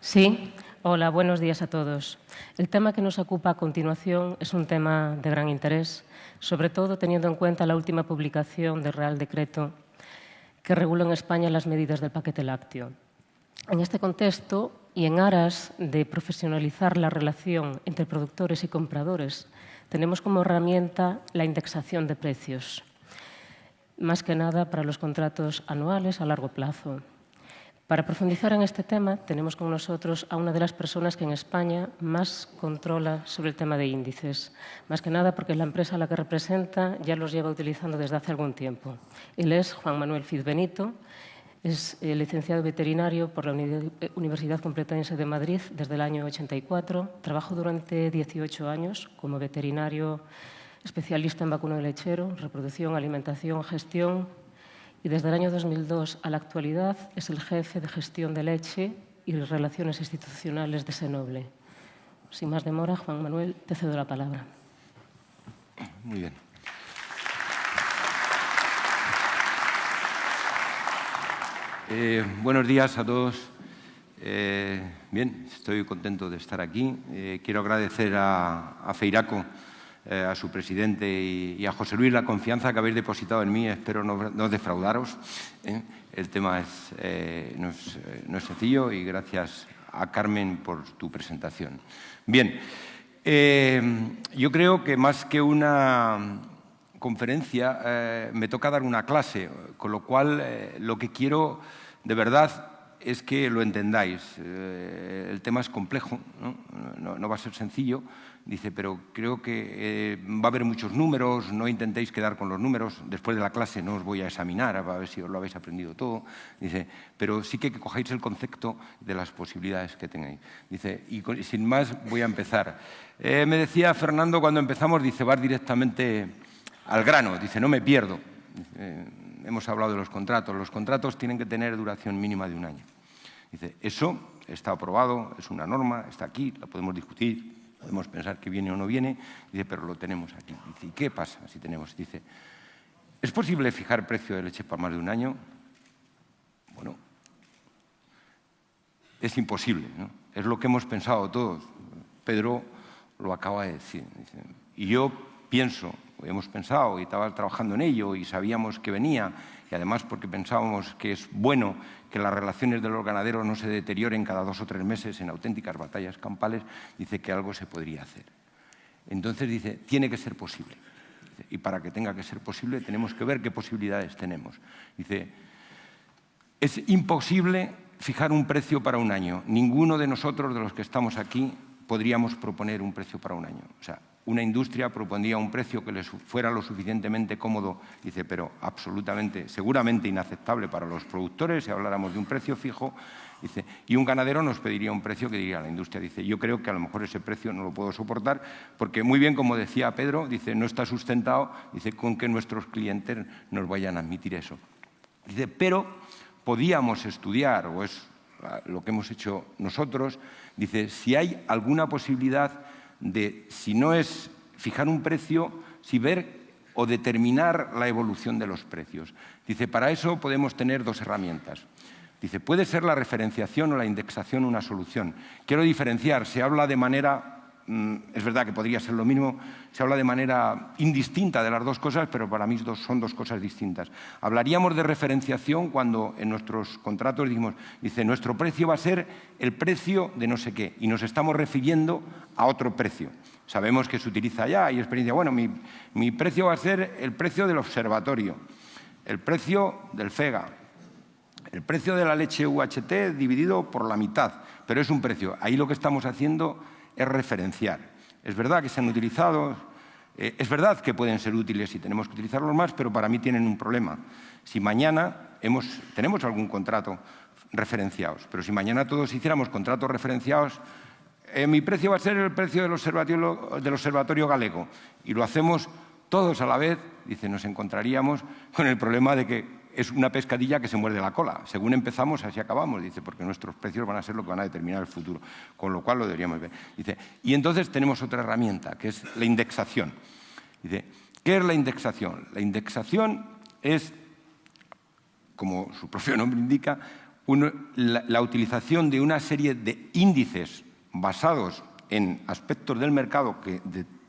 Sí, hola, buenos días a todos. El tema que nos ocupa a continuación es un tema de gran interés, sobre todo teniendo en cuenta la última publicación del Real Decreto que regula en España las medidas del paquete lácteo. En este contexto, y en aras de profesionalizar la relación entre productores y compradores, tenemos como herramienta la indexación de precios, más que nada para los contratos anuales a largo plazo. Para profundizar en este tema, tenemos con nosotros a una de las personas que en España más controla sobre el tema de índices, más que nada porque la empresa a la que representa ya los lleva utilizando desde hace algún tiempo. Él es Juan Manuel Cid Benito, es licenciado veterinario por la Universidad Complutense de Madrid desde el año 84. Trabajó durante 18 años como veterinario especialista en vacuno de lechero, reproducción, alimentación, gestión, y desde el año 2002 a la actualidad es el jefe de gestión de leche y relaciones institucionales de Senoble. Sin más demora, Juan Manuel, te cedo la palabra. Muy bien. Buenos días a todos. Bien, estoy contento de estar aquí. Quiero agradecer a Feiraco, a su presidente y a José Luis la confianza que habéis depositado en mí. Espero no defraudaros. El tema no es sencillo y gracias a Carmen por tu presentación. Bien, yo creo que más que una conferencia me toca dar una clase, con lo cual lo que quiero de verdad es que lo entendáis. El tema es complejo, no va a ser sencillo. Dice, pero creo que va a haber muchos números, no intentéis quedar con los números. Después de la clase no os voy a examinar, a ver si os lo habéis aprendido todo. Dice, pero sí que cojáis el concepto de las posibilidades que tengáis. Dice, y sin más voy a empezar. Me decía Fernando cuando empezamos, dice, vas directamente al grano. Dice, no me pierdo. Hemos hablado de los contratos. Los contratos tienen que tener duración mínima de 1 año. Dice, eso está aprobado, es una norma, está aquí, la podemos discutir. Podemos pensar que viene o no viene, dice, pero lo tenemos aquí. Dice, ¿y qué pasa si tenemos? Dice, ¿es posible fijar precio de leche para más de 1 año? Bueno, es imposible, ¿no? Es lo que hemos pensado todos. Pedro lo acaba de decir. Dice, y yo pienso, hemos pensado y estaba trabajando en ello y sabíamos que venía, y además porque pensábamos que es bueno que las relaciones de los ganaderos no se deterioren cada 2 o 3 meses en auténticas batallas campales, dice que algo se podría hacer. Entonces dice, tiene que ser posible. Dice, y para que tenga que ser posible tenemos que ver qué posibilidades tenemos. Dice, es imposible fijar un precio para 1 año. Ninguno de nosotros, de los que estamos aquí, podríamos proponer un precio para 1 año. O sea, una industria propondría un precio que les fuera lo suficientemente cómodo, dice, pero absolutamente, seguramente inaceptable para los productores, si habláramos de un precio fijo, dice, y un ganadero nos pediría un precio que diría la industria, dice, yo creo que a lo mejor ese precio no lo puedo soportar, porque muy bien, como decía Pedro, dice, no está sustentado, dice, con que nuestros clientes nos vayan a admitir eso. Dice, pero podíamos estudiar, o es lo que hemos hecho nosotros, dice, si hay alguna posibilidad de, si no es fijar un precio, si ver o determinar la evolución de los precios. Dice, para eso podemos tener 2 herramientas. Dice, puede ser la referenciación o la indexación una solución. Quiero diferenciar, se habla de manera, es verdad que podría ser lo mismo, se habla de manera indistinta de las 2 cosas, pero para mí son 2 cosas distintas. Hablaríamos de referenciación cuando en nuestros contratos dijimos, dice, nuestro precio va a ser el precio de no sé qué, y nos estamos refiriendo a otro precio. Sabemos que se utiliza ya, hay experiencia, bueno, mi precio va a ser el precio del observatorio, el precio del FEGA, el precio de la leche UHT dividido por la mitad, pero es un precio. Ahí lo que estamos haciendo es referenciar. Es verdad que se han utilizado, es verdad que pueden ser útiles y tenemos que utilizarlos más, pero para mí tienen un problema. Si mañana tenemos algún contrato referenciados, pero si mañana todos hiciéramos contratos referenciados, mi precio va a ser el precio del observatorio galego y lo hacemos todos a la vez, dice, nos encontraríamos con el problema de que es una pescadilla que se muerde la cola. Según empezamos, así acabamos, dice, porque nuestros precios van a ser lo que van a determinar el futuro, con lo cual lo deberíamos ver. Dice, y entonces tenemos otra herramienta, que es la indexación. Dice, ¿qué es la indexación? La indexación es, como su propio nombre indica, la utilización de una serie de índices basados en aspectos del mercado que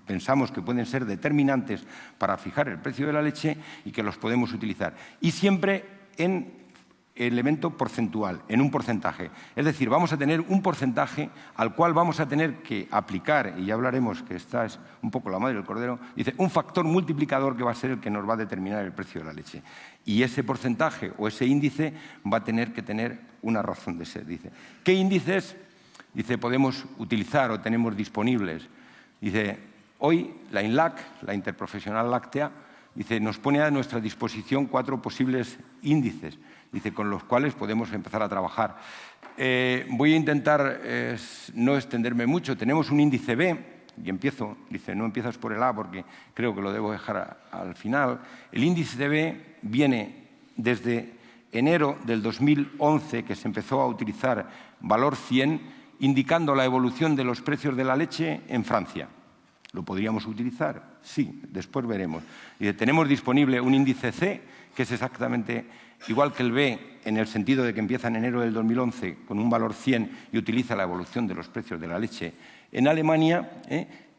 pensamos que pueden ser determinantes para fijar el precio de la leche y que los podemos utilizar. Y siempre en elemento porcentual, en un porcentaje. Es decir, vamos a tener un porcentaje al cual vamos a tener que aplicar, y ya hablaremos que esta es un poco la madre del cordero, dice, un factor multiplicador que va a ser el que nos va a determinar el precio de la leche. Y ese porcentaje o ese índice va a tener que tener una razón de ser. Dice, ¿qué índices podemos utilizar o tenemos disponibles? Dice, hoy la INLAC, la Interprofesional Láctea, nos pone a nuestra disposición 4 posibles índices, con los cuales podemos empezar a trabajar. Voy a intentar no extenderme mucho. Tenemos un índice B, y empiezo, no empiezas por el A porque creo que lo debo dejar al final. El índice B viene desde enero del 2011, que se empezó a utilizar valor 100, indicando la evolución de los precios de la leche en Francia. ¿Lo podríamos utilizar? Sí, después veremos. Tenemos disponible un índice C, que es exactamente igual que el B, en el sentido de que empieza en enero del 2011 con un valor 100 y utiliza la evolución de los precios de la leche en Alemania.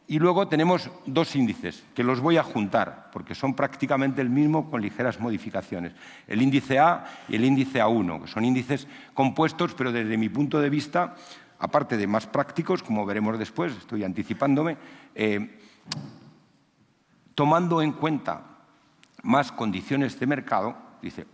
Y luego tenemos 2 índices, que los voy a juntar, porque son prácticamente el mismo con ligeras modificaciones. El índice A y el índice A1, que son índices compuestos, pero desde mi punto de vista, aparte de más prácticos, como veremos después, estoy anticipándome, tomando en cuenta más condiciones de mercado,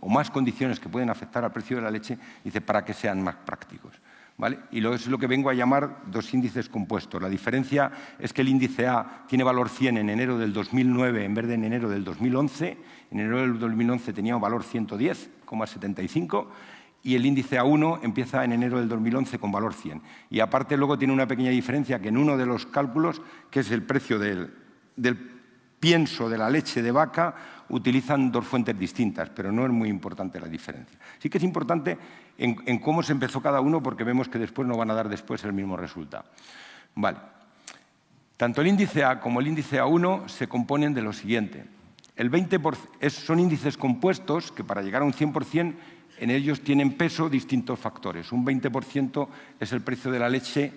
o más condiciones que pueden afectar al precio de la leche, para que sean más prácticos. ¿Vale? Y es lo que vengo a llamar 2 índices compuestos. La diferencia es que el índice A tiene valor 100 en enero del 2009 en vez de en enero del 2011. En enero del 2011 tenía un valor 110,75 y el índice A1 empieza en enero del 2011 con valor 100. Y aparte luego tiene una pequeña diferencia que en uno de los cálculos, que es el precio del pienso de la leche de vaca, utilizan 2 fuentes distintas, pero no es muy importante la diferencia. Sí que es importante en cómo se empezó cada uno, porque vemos que después no van a dar después el mismo resultado. Vale. Tanto el índice A como el índice A1 se componen de lo siguiente. El 20% son índices compuestos que para llegar a un 100% en ellos tienen peso distintos factores. Un 20% es el precio de la leche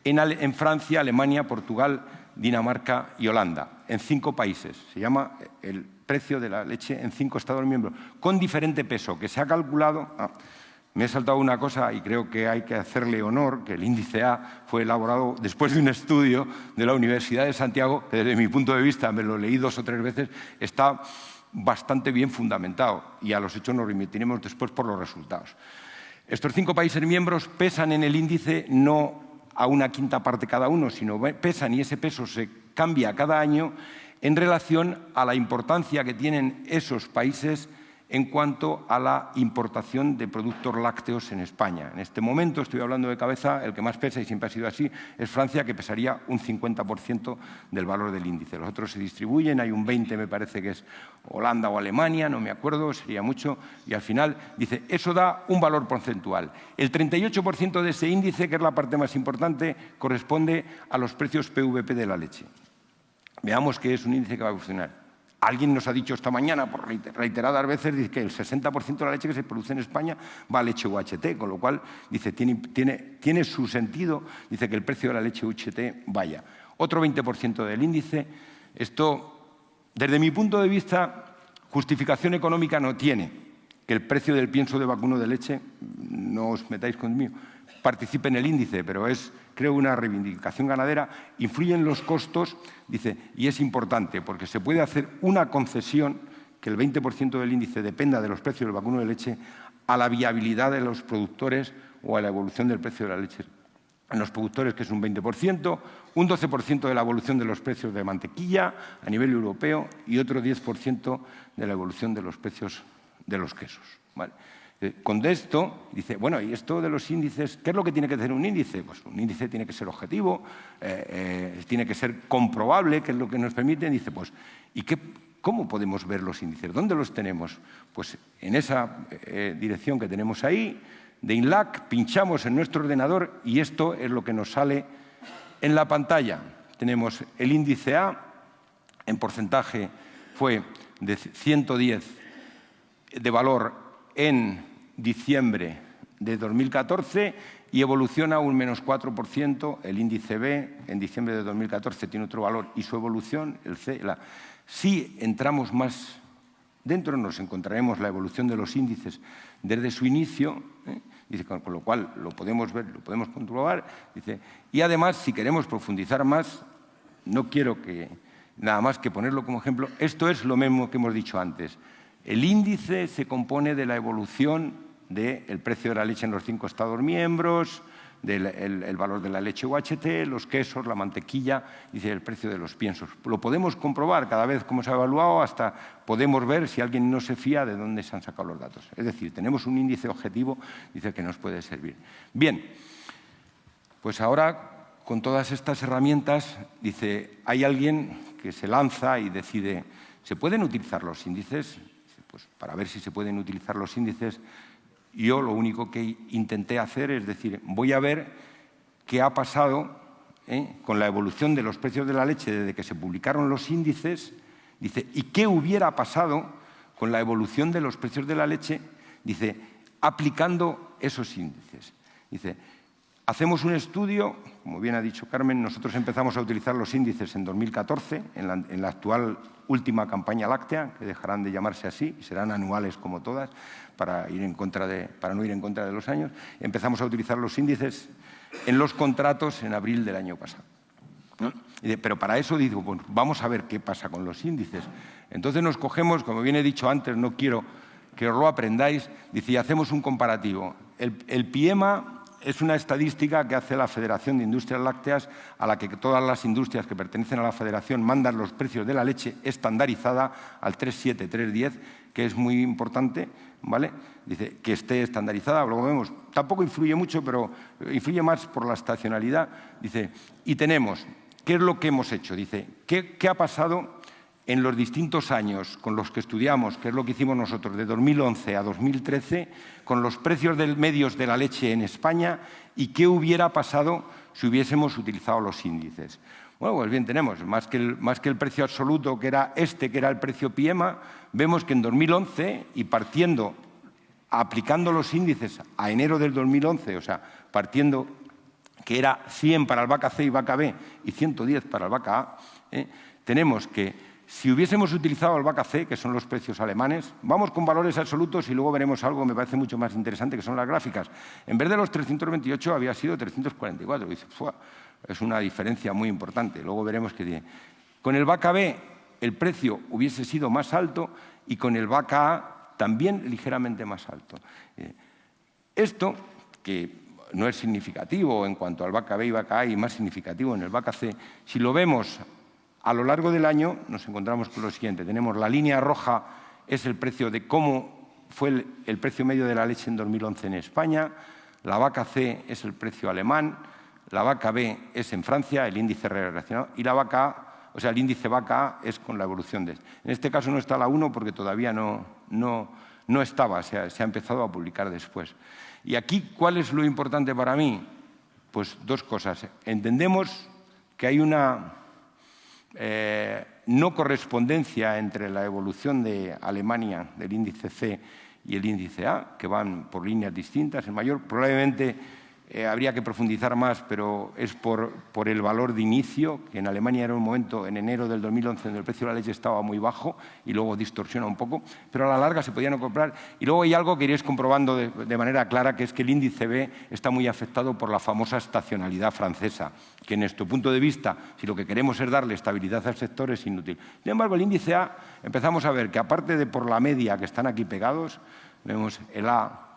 en Francia, Alemania, Portugal, Dinamarca y Holanda, en 5 países. Se llama el precio de la leche en 5 Estados miembros, con diferente peso, que se ha calculado. Me he saltado una cosa y creo que hay que hacerle honor, que el índice A fue elaborado después de un estudio de la Universidad de Santiago, que desde mi punto de vista, me lo leí 2 o 3 veces, está bastante bien fundamentado y a los hechos nos remitiremos después por los resultados. Estos 5 países miembros pesan en el índice no a una quinta parte cada uno, sino pesan y ese peso se cambia cada año en relación a la importancia que tienen esos países en cuanto a la importación de productos lácteos en España. En este momento, estoy hablando de cabeza, el que más pesa, y siempre ha sido así, es Francia, que pesaría un 50% del valor del índice. Los otros se distribuyen, hay un 20%, me parece que es Holanda o Alemania, no me acuerdo, sería mucho, y al final, eso da un valor porcentual. El 38% de ese índice, que es la parte más importante, corresponde a los precios PVP de la leche. Veamos qué es un índice que va a funcionar. Alguien nos ha dicho esta mañana, por reiteradas veces, que el 60% de la leche que se produce en España va a leche UHT, con lo cual tiene su sentido, que el precio de la leche UHT vaya. Otro 20% del índice. Esto, desde mi punto de vista, justificación económica no tiene. Que el precio del pienso de vacuno de leche, no os metáis conmigo, participe en el índice, pero es, creo, una reivindicación ganadera, influyen los costos, y es importante, porque se puede hacer una concesión, que el 20% del índice dependa de los precios del vacuno de leche, a la viabilidad de los productores o a la evolución del precio de la leche en los productores, que es un 20%, un 12% de la evolución de los precios de mantequilla a nivel europeo y otro 10% de la evolución de los precios de los quesos. ¿Vale? Con esto, bueno, ¿y esto de los índices? ¿Qué es lo que tiene que tener un índice? Pues un índice tiene que ser objetivo, tiene que ser comprobable, que es lo que nos permite. Pues, ¿y cómo podemos ver los índices? ¿Dónde los tenemos? Pues en esa dirección que tenemos ahí, de INLAC, pinchamos en nuestro ordenador y esto es lo que nos sale en la pantalla. Tenemos el índice A, en porcentaje fue de 110 de valor en diciembre de 2014 y evoluciona un menos 4%. El índice B en diciembre de 2014 tiene otro valor y su evolución, el C, si entramos más dentro nos encontraremos la evolución de los índices desde su inicio, dice, con lo cual lo podemos ver, lo podemos comprobar. Dice, y además, si queremos profundizar más, no quiero que nada más que ponerlo como ejemplo, esto es lo mismo que hemos dicho antes. El índice se compone de la evolución del precio de la leche en los 5 Estados miembros, el valor de la leche UHT, los quesos, la mantequilla, dice el precio de los piensos. Lo podemos comprobar cada vez como se ha evaluado, hasta podemos ver si alguien no se fía de dónde se han sacado los datos. Es decir, tenemos un índice objetivo, dice que nos puede servir. Bien, pues ahora con todas estas herramientas, dice, hay alguien que se lanza y decide, ¿se pueden utilizar los índices? Pues para ver si se pueden utilizar los índices, yo lo único que intenté hacer es decir, voy a ver qué ha pasado con la evolución de los precios de la leche desde que se publicaron los índices, dice, y qué hubiera pasado con la evolución de los precios de la leche, dice, aplicando esos índices. Dice, hacemos un estudio, como bien ha dicho Carmen, nosotros empezamos a utilizar los índices en 2014, en la actual última campaña láctea, que dejarán de llamarse así, y serán anuales como todas, para no ir en contra de los años. Empezamos a utilizar los índices en los contratos en abril del año pasado, ¿no? Pero para eso digo, bueno, vamos a ver qué pasa con los índices. Entonces nos cogemos, como bien he dicho antes, no quiero que os lo aprendáis, dice, y hacemos un comparativo. El PIEMA es una estadística que hace la Federación de Industrias Lácteas, a la que todas las industrias que pertenecen a la Federación mandan los precios de la leche estandarizada al 3.7, 3.10, que es muy importante, ¿vale? Dice que esté estandarizada, luego vemos, tampoco influye mucho, pero influye más por la estacionalidad. Dice, y tenemos, ¿qué es lo que hemos hecho? Dice, ¿qué ha pasado en los distintos años con los que estudiamos, que es lo que hicimos nosotros, de 2011 a 2013, con los precios medios de la leche en España y qué hubiera pasado si hubiésemos utilizado los índices? Bueno, pues bien, tenemos, más que el precio absoluto, que era el precio PIEMA, vemos que en 2011, y aplicando los índices a enero del 2011, o sea, partiendo que era 100 para el vaca C y vaca B y 110 para el vaca A, tenemos que si hubiésemos utilizado el vaca C, que son los precios alemanes, vamos con valores absolutos y luego veremos algo que me parece mucho más interesante, que son las gráficas. En vez de los 328 había sido 344. Dice, es una diferencia muy importante. Luego veremos que tiene. Con el vaca B el precio hubiese sido más alto y con el vaca A también ligeramente más alto. Esto, que no es significativo en cuanto al vaca B y vaca A y más significativo en el vaca C, si lo vemos a lo largo del año nos encontramos con lo siguiente. Tenemos la línea roja, es el precio de cómo fue el precio medio de la leche en 2011 en España, la vaca C es el precio alemán, la vaca B es en Francia, el índice relacionado, y la vaca A, o sea, el índice vaca A es con la evolución de... En este caso no está la 1 porque todavía no estaba, se ha empezado a publicar después. Y aquí, ¿cuál es lo importante para mí? Pues dos cosas. Entendemos que hay una no correspondencia entre la evolución de Alemania del índice C y el índice A, que van por líneas distintas. El mayor probablemente habría que profundizar más, pero es por el valor de inicio, que en Alemania era un momento, en enero del 2011, donde el precio de la leche estaba muy bajo y luego distorsiona un poco, pero a la larga se podían comprar. Y luego hay algo que iréis comprobando de manera clara, que es que el índice B está muy afectado por la famosa estacionalidad francesa, que en nuestro punto de vista, si lo que queremos es darle estabilidad al sector, es inútil. Sin embargo, el índice A, empezamos a ver que aparte de por la media que están aquí pegados, vemos el A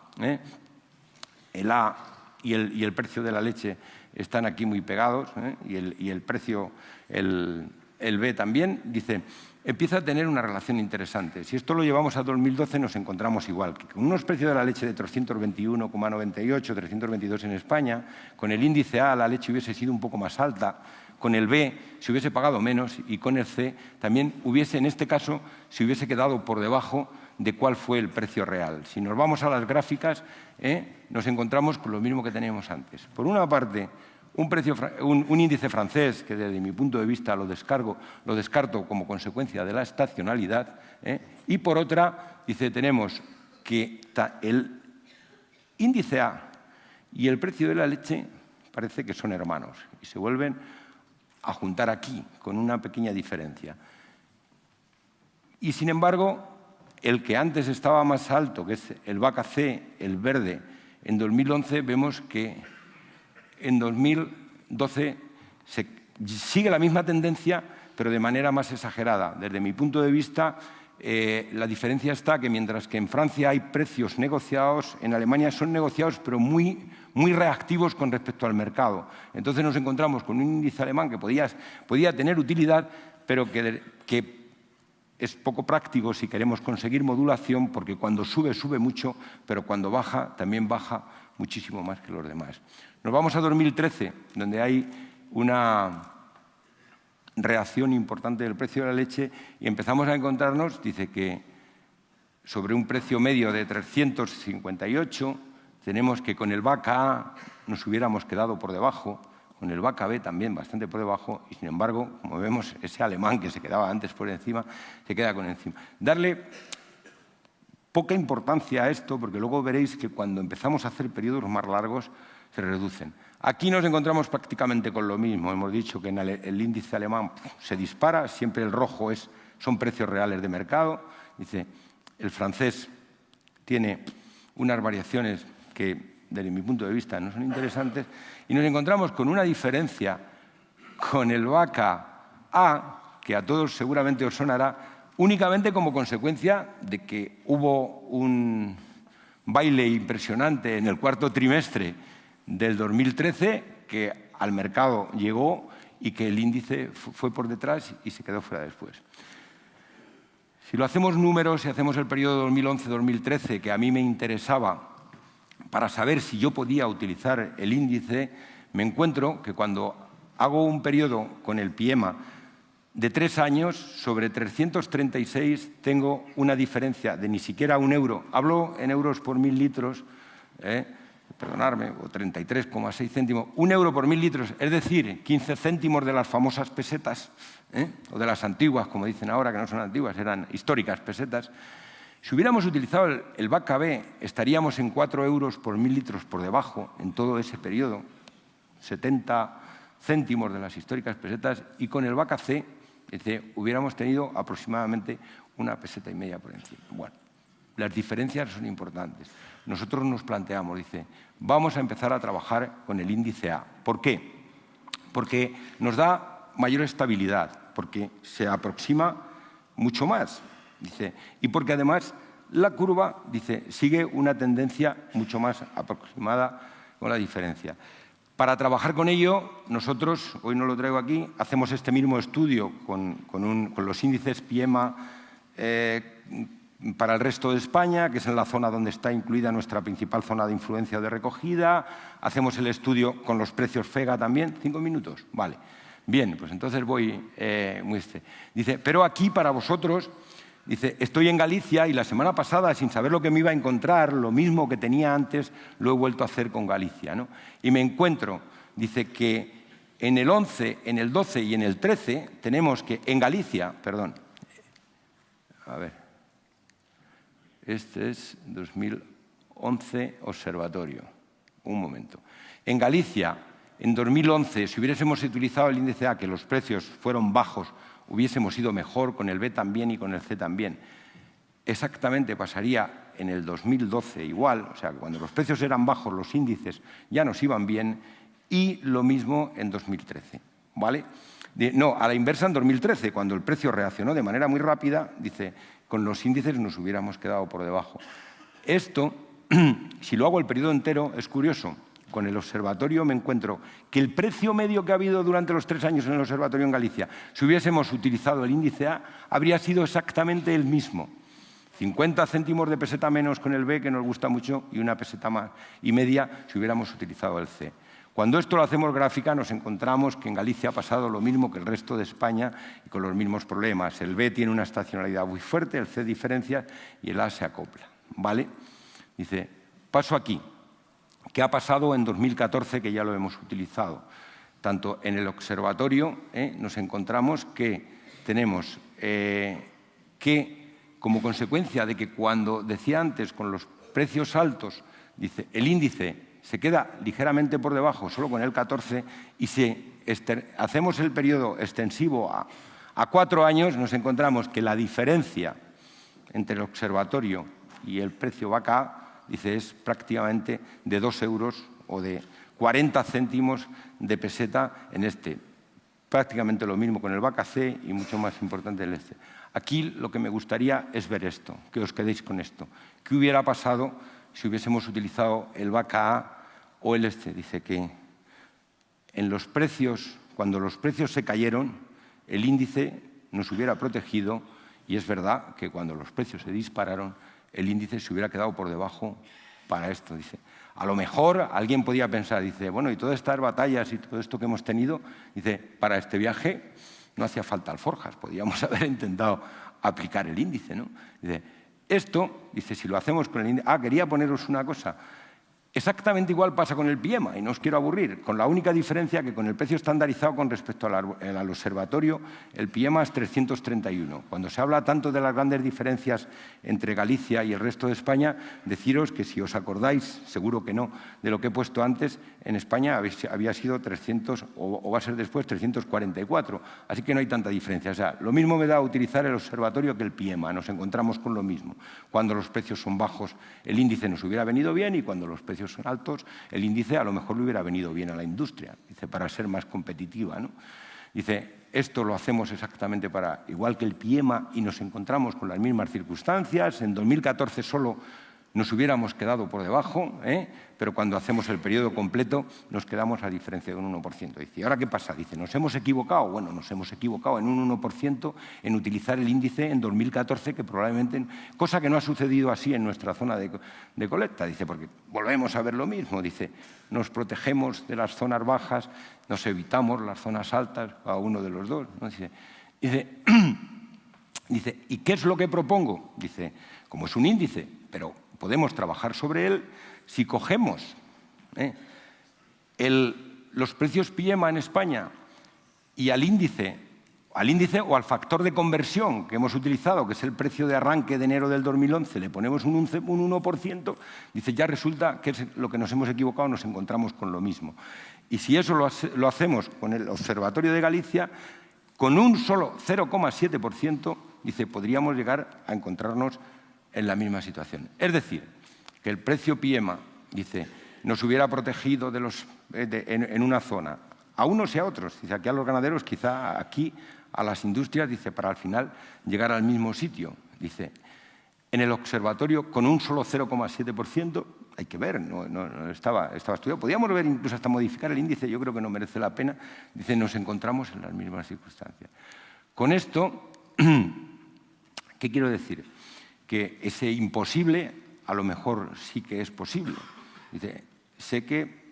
y el precio de la leche están aquí muy pegados, y el precio, el B también, dice, empieza a tener una relación interesante. Si esto lo llevamos a 2012 nos encontramos igual, que con unos precios de la leche de 321,98, 322 en España, con el índice A la leche hubiese sido un poco más alta, con el B se hubiese pagado menos y con el C también hubiese, en este caso, se hubiese quedado por debajo de cuál fue el precio real. Si nos vamos a las gráficas, nos encontramos con lo mismo que teníamos antes. Por una parte, un índice francés, que desde mi punto de vista lo descarto como consecuencia de la estacionalidad, y por otra, dice, tenemos que índice A y el precio de la leche parece que son hermanos y se vuelven a juntar aquí con una pequeña diferencia. Y sin embargo, el que antes estaba más alto, que es el vaca C, el verde, en 2011 vemos que en 2012 sigue la misma tendencia, pero de manera más exagerada. Desde mi punto de vista, la diferencia está que mientras que en Francia hay precios negociados, en Alemania son negociados, pero muy reactivos con respecto al mercado. Entonces nos encontramos con un índice alemán que podía tener utilidad, pero que es poco práctico si queremos conseguir modulación, porque cuando sube, sube mucho, pero cuando baja, también baja muchísimo más que los demás. Nos vamos a 2013, donde hay una reacción importante del precio de la leche y empezamos a encontrarnos, dice que sobre un precio medio de 358, tenemos que con el vaca A nos hubiéramos quedado por debajo, con el vaca B también bastante por debajo y, sin embargo, como vemos, ese alemán que se quedaba antes por encima, se queda con encima. Darle poca importancia a esto, porque luego veréis que cuando empezamos a hacer periodos más largos se reducen. Aquí nos encontramos prácticamente con lo mismo. Hemos dicho que en el índice alemán se dispara, siempre el rojo son precios reales de mercado. Dice, el francés tiene unas variaciones que, desde mi punto de vista, no son interesantes. Y nos encontramos con una diferencia con el vaca A, que a todos seguramente os sonará, únicamente como consecuencia de que hubo un baile impresionante en el cuarto trimestre del 2013, que al mercado llegó y que el índice fue por detrás y se quedó fuera después. Si lo hacemos números y hacemos el periodo 2011-2013, que a mí me interesaba para saber si yo podía utilizar el índice, me encuentro que cuando hago un periodo con el PIEMA de 3 años, sobre 336 tengo una diferencia de ni siquiera €1. Hablo en euros por 1000 litros, perdonadme, o 33,6 céntimos. €1 por 1000 litros, es decir, 15 céntimos de las famosas pesetas, o de las antiguas, como dicen ahora, que no son antiguas, eran históricas pesetas. Si hubiéramos utilizado el vaca B, estaríamos en 4 euros por 1000 litros por debajo en todo ese periodo, 70 céntimos de las históricas pesetas, y con el vaca C hubiéramos tenido aproximadamente 1,5 pesetas por encima. Bueno, las diferencias son importantes. Nosotros nos planteamos, dice, vamos a empezar a trabajar con el índice A. ¿Por qué? Porque nos da mayor estabilidad, porque se aproxima mucho más. Dice, y porque además la curva, dice, sigue una tendencia mucho más aproximada con la diferencia. Para trabajar con ello, nosotros, hoy no lo traigo aquí, hacemos este mismo estudio con los índices PIEMA para el resto de España, que es en la zona donde está incluida nuestra principal zona de influencia de recogida. Hacemos el estudio con los precios FEGA también. 5 minutos, vale. Bien, pues entonces voy Dice, pero aquí para vosotros... Dice, estoy en Galicia y la semana pasada, sin saber lo que me iba a encontrar, lo mismo que tenía antes, lo he vuelto a hacer con Galicia, ¿no? Y me encuentro, dice que en el 11, en el 12 y en el 13 tenemos que en Galicia, perdón, a ver, este es 2011 observatorio, un momento. En Galicia, en 2011, si hubiésemos utilizado el índice A, que los precios fueron bajos, hubiésemos ido mejor, con el B también y con el C también. Exactamente pasaría en el 2012 igual, o sea, cuando los precios eran bajos, los índices ya nos iban bien, y lo mismo en 2013, ¿vale? No, a la inversa en 2013, cuando el precio reaccionó de manera muy rápida, dice, con los índices nos hubiéramos quedado por debajo. Esto, si lo hago el periodo entero, es curioso. Con el observatorio me encuentro que el precio medio que ha habido durante los 3 años en el observatorio en Galicia, si hubiésemos utilizado el índice A, habría sido exactamente el mismo. 50 céntimos de peseta menos con el B, que nos gusta mucho, y 1,5 pesetas si hubiéramos utilizado el C. Cuando esto lo hacemos gráfica, nos encontramos que en Galicia ha pasado lo mismo que el resto de España y con los mismos problemas. El B tiene una estacionalidad muy fuerte, el C diferencia y el A se acopla, ¿vale? Dice, paso aquí. ¿Qué ha pasado en 2014, que ya lo hemos utilizado? Tanto en el observatorio nos encontramos que tenemos que, como consecuencia de que cuando decía antes, con los precios altos, dice, el índice se queda ligeramente por debajo, solo con el 14, y si hacemos el periodo extensivo a 4 años, nos encontramos que la diferencia entre el observatorio y el precio vaca, dice, es prácticamente de 2 euros o de 40 céntimos de peseta en este. Prácticamente lo mismo con el vaca C y mucho más importante el este. Aquí lo que me gustaría es ver esto, que os quedéis con esto. ¿Qué hubiera pasado si hubiésemos utilizado el vaca A o el este? Dice que en los precios, cuando los precios se cayeron, el índice nos hubiera protegido, y es verdad que cuando los precios se dispararon, el índice se hubiera quedado por debajo para esto. Dice, a lo mejor alguien podía pensar, dice, bueno, y todas estas batallas y todo esto que hemos tenido, dice, para este viaje no hacía falta alforjas, podíamos haber intentado aplicar el índice, ¿no? Dice, esto, dice, si lo hacemos con el índice... Ah, quería poneros una cosa. Exactamente igual pasa con el PIEMA, y no os quiero aburrir, con la única diferencia que con el precio estandarizado con respecto al observatorio, el PIEMA es 331. Cuando se habla tanto de las grandes diferencias entre Galicia y el resto de España, deciros que si os acordáis, seguro que no, de lo que he puesto antes, en España había sido 300, o va a ser después 344. Así que no hay tanta diferencia. O sea, lo mismo me da utilizar el observatorio que el PIEMA. Nos encontramos con lo mismo. Cuando los precios son bajos, el índice nos hubiera venido bien, y cuando los precios son altos, el índice a lo mejor le hubiera venido bien a la industria, dice, para ser más competitiva, ¿no? Dice, esto lo hacemos exactamente para, igual que el PIEMA, y nos encontramos con las mismas circunstancias. En 2014 solo nos hubiéramos quedado por debajo, pero cuando hacemos el periodo completo nos quedamos a diferencia de un 1%. Dice, ¿y ahora qué pasa? Dice, ¿nos hemos equivocado? Bueno, nos hemos equivocado en un 1% en utilizar el índice en 2014, que probablemente, cosa que no ha sucedido así en nuestra zona de colecta. Dice, porque volvemos a ver lo mismo. Dice, nos protegemos de las zonas bajas, nos evitamos las zonas altas, a uno de los dos, ¿no? Dice, ¿y qué es lo que propongo? Dice, como es un índice, pero podemos trabajar sobre él, si cogemos los precios PIEMA en España y al índice o al factor de conversión que hemos utilizado, que es el precio de arranque de enero del 2011, le ponemos un 1%, dice, ya resulta que es lo que nos hemos equivocado, nos encontramos con lo mismo. Y si eso lo hacemos con el Observatorio de Galicia, con un solo 0,7%, dice, podríamos llegar a encontrarnos en la misma situación. Es decir, que el precio PIEMA, dice, nos hubiera protegido en una zona, a unos y a otros. Dice, aquí a los ganaderos, quizá aquí a las industrias, dice, para al final llegar al mismo sitio. Dice, en el observatorio, con un solo 0,7%, hay que ver, no estaba estudiado. Podríamos ver incluso hasta modificar el índice, yo creo que no merece la pena. Dice, nos encontramos en las mismas circunstancias. Con esto, ¿qué quiero decir? Que ese imposible a lo mejor sí que es posible. Dice, sé que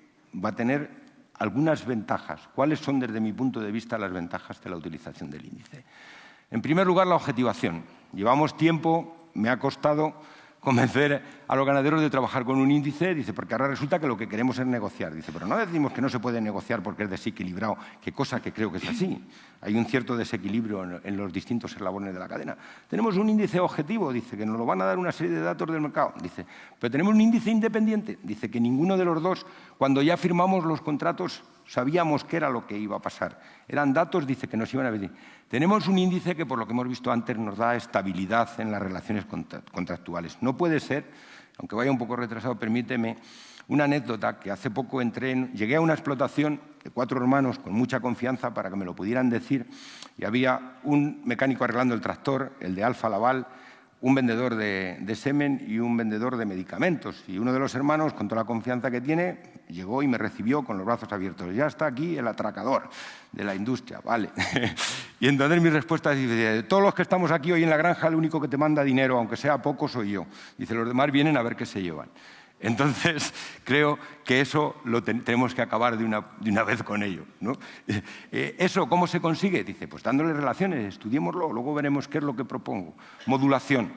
va a tener algunas ventajas. ¿Cuáles son, desde mi punto de vista, las ventajas de la utilización del índice? En primer lugar, la objetivación. Llevamos tiempo, me ha costado convencer a los ganaderos de trabajar con un índice, dice, porque ahora resulta que lo que queremos es negociar. Dice, pero no decimos que no se puede negociar porque es desequilibrado, que cosa que creo que es así. Hay un cierto desequilibrio en los distintos eslabones de la cadena. Tenemos un índice objetivo, dice, que nos lo van a dar una serie de datos del mercado, dice, pero tenemos un índice independiente, dice, que ninguno de los dos, cuando ya firmamos los contratos, sabíamos qué era lo que iba a pasar. Eran datos, dice, que nos iban a venir. Tenemos un índice que, por lo que hemos visto antes, nos da estabilidad en las relaciones contractuales. No puede ser, aunque vaya un poco retrasado, permíteme una anécdota, que hace poco llegué a una explotación de 4 hermanos con mucha confianza para que me lo pudieran decir, y había un mecánico arreglando el tractor, el de Alfa Laval, un vendedor de semen y un vendedor de medicamentos. Y uno de los hermanos, con toda la confianza que tiene, llegó y me recibió con los brazos abiertos. Ya está aquí el atracador de la industria, vale. Y entonces mi respuesta es, de todos los que estamos aquí hoy en la granja, el único que te manda dinero, aunque sea poco, soy yo. Dice, los demás vienen a ver qué se llevan. Entonces, creo que eso lo tenemos que acabar de una vez con ello, ¿no? ¿Eso cómo se consigue? Dice, pues dándole relaciones, estudiémoslo, luego veremos qué es lo que propongo. Modulación.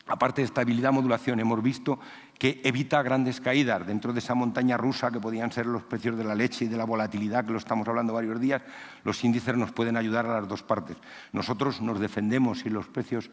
Aparte de estabilidad, modulación, hemos visto que evita grandes caídas dentro de esa montaña rusa que podían ser los precios de la leche y de la volatilidad, que lo estamos hablando varios días. Los índices nos pueden ayudar a las dos partes. Nosotros nos defendemos si los precios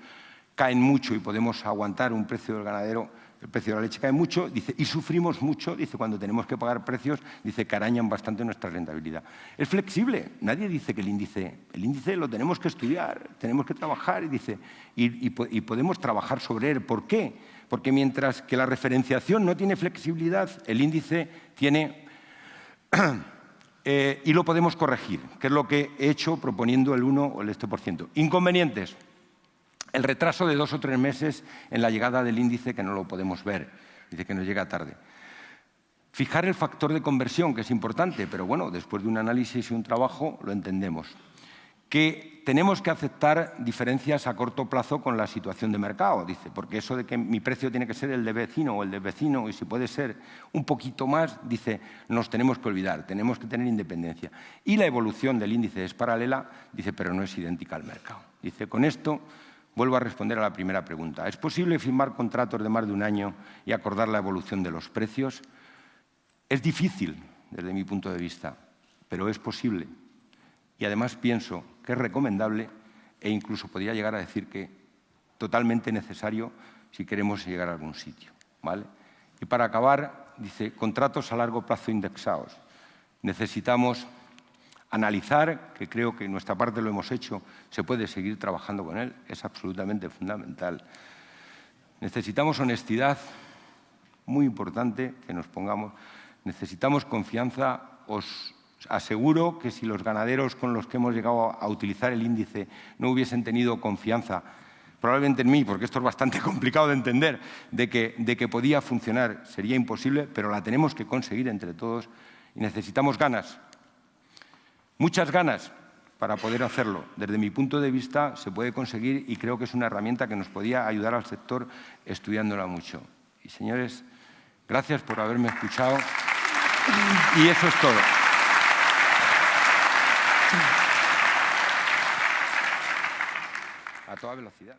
caen mucho y podemos aguantar un precio del ganadero el precio de la leche cae mucho, dice, y sufrimos mucho, dice, cuando tenemos que pagar precios, dice, que arañan bastante nuestra rentabilidad. Es flexible, nadie dice que el índice lo tenemos que estudiar, tenemos que trabajar, y dice, y podemos trabajar sobre él. ¿Por qué? Porque mientras que la referenciación no tiene flexibilidad, el índice tiene... y lo podemos corregir, que es lo que he hecho proponiendo el 1 o el %. Inconvenientes. El retraso de 2 o 3 meses en la llegada del índice, que no lo podemos ver, dice que nos llega tarde. Fijar el factor de conversión, que es importante, pero bueno, después de un análisis y un trabajo lo entendemos. Que tenemos que aceptar diferencias a corto plazo con la situación de mercado, dice, porque eso de que mi precio tiene que ser el de vecino o el de vecino y si puede ser un poquito más, dice, nos tenemos que olvidar, tenemos que tener independencia. Y la evolución del índice es paralela, dice, pero no es idéntica al mercado. Dice, con esto vuelvo a responder a la primera pregunta. ¿Es posible firmar contratos de más de un año y acordar la evolución de los precios? Es difícil, desde mi punto de vista, pero es posible. Y además pienso que es recomendable e incluso podría llegar a decir que totalmente necesario si queremos llegar a algún sitio, ¿vale? Y para acabar, dice, contratos a largo plazo indexados. Necesitamos analizar, que creo que nuestra parte lo hemos hecho, se puede seguir trabajando con él, es absolutamente fundamental. Necesitamos honestidad, muy importante que nos pongamos. Necesitamos confianza. Os aseguro que si los ganaderos con los que hemos llegado a utilizar el índice no hubiesen tenido confianza, probablemente en mí, porque esto es bastante complicado de entender, de que podía funcionar, sería imposible, pero la tenemos que conseguir entre todos y necesitamos ganas. Muchas ganas para poder hacerlo. Desde mi punto de vista se puede conseguir y creo que es una herramienta que nos podía ayudar al sector estudiándola mucho. Y señores, gracias por haberme escuchado y eso es todo. A toda velocidad.